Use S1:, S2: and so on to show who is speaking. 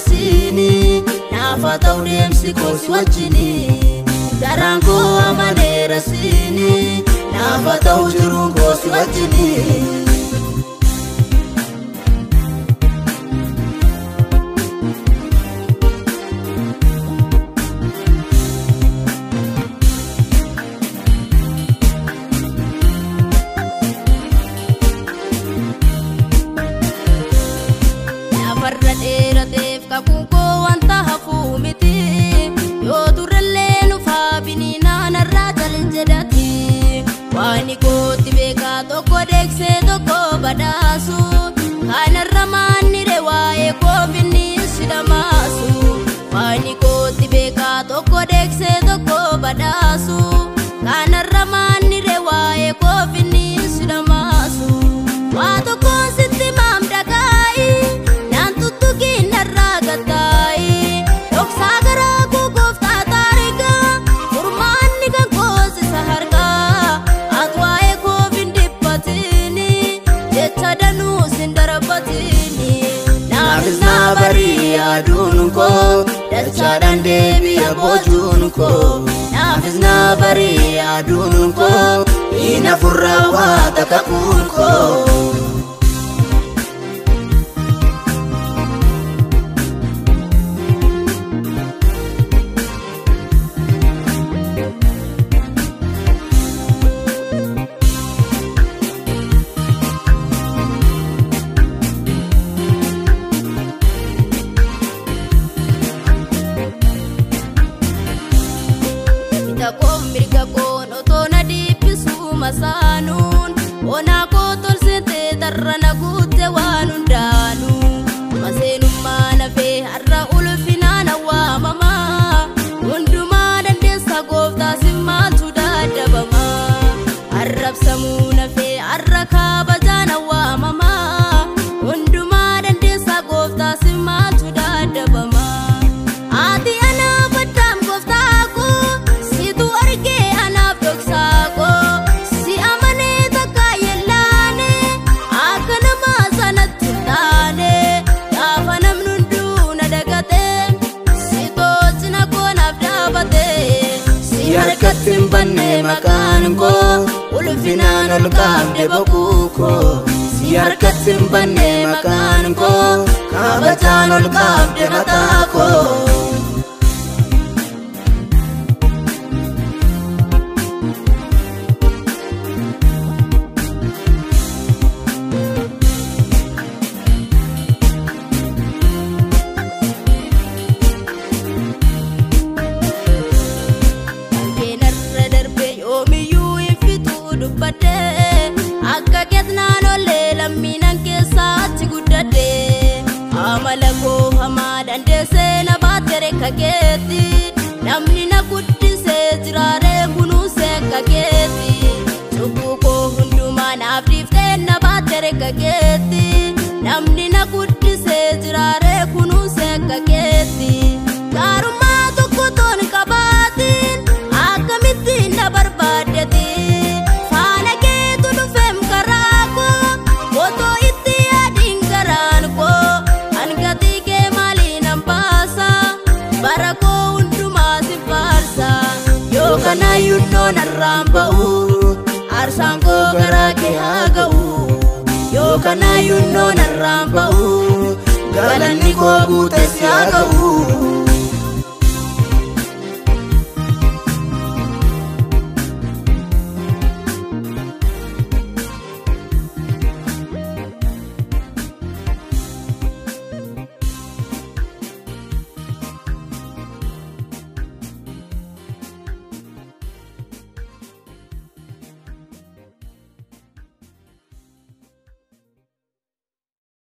S1: sini nafatau demsi kosi wajini darango amanera sini nafatau juru kosi wajini
S2: Kakuko wanta hafu miti yo turelle nu fa binina narra jedati wani ko tibeka tokko dekse tokko badasu kanarra manni rewaye ko binni sidamasu wani ko tibeka tokko dekse tokko badasu kanarra manni rewaye ko binni sidamasu wa tokko sitti mamdagai gatai dok sagara ko gofta tariga furmanni kan kosi saharga atwae ko vindipatini jetadanu sindarabatini nabisna bari adunko dachadan debi abojunko nabisna bari adunko ina furrawa takakunko masanun ona ko tolsete darana gutte wanundanu masenu mana fe arra ulfina na wa mama unduma dande sagofta simatu dadabama arrab samuna fe arra ka bajana wa mama unduma dande sagofta simatu dadabama ati ana batam gofta ko situ arge ana doksa ko Yarkatin banne makan ko ulfinan ulkam de bakuko Yarkatin banne makan ko kabatan ulkam de matako akka ketnan olle lamminan keessatti guddadde amala koo hamaa dandeessee na baatere kakeetti namni na guddisee jiraaree kunuunsee kakeetti cubbuu koo hundumaa naaf dhiiftee na baatere kakeetti namni na guddisee jiraaree kunuunsee kakeetti gaarummaa tokko
S1: kana yunno narraan ba'u arsaan koo garaa kee haa ga'u yoo kana yunno narraan ba'u galanni koo guute si haa ga'u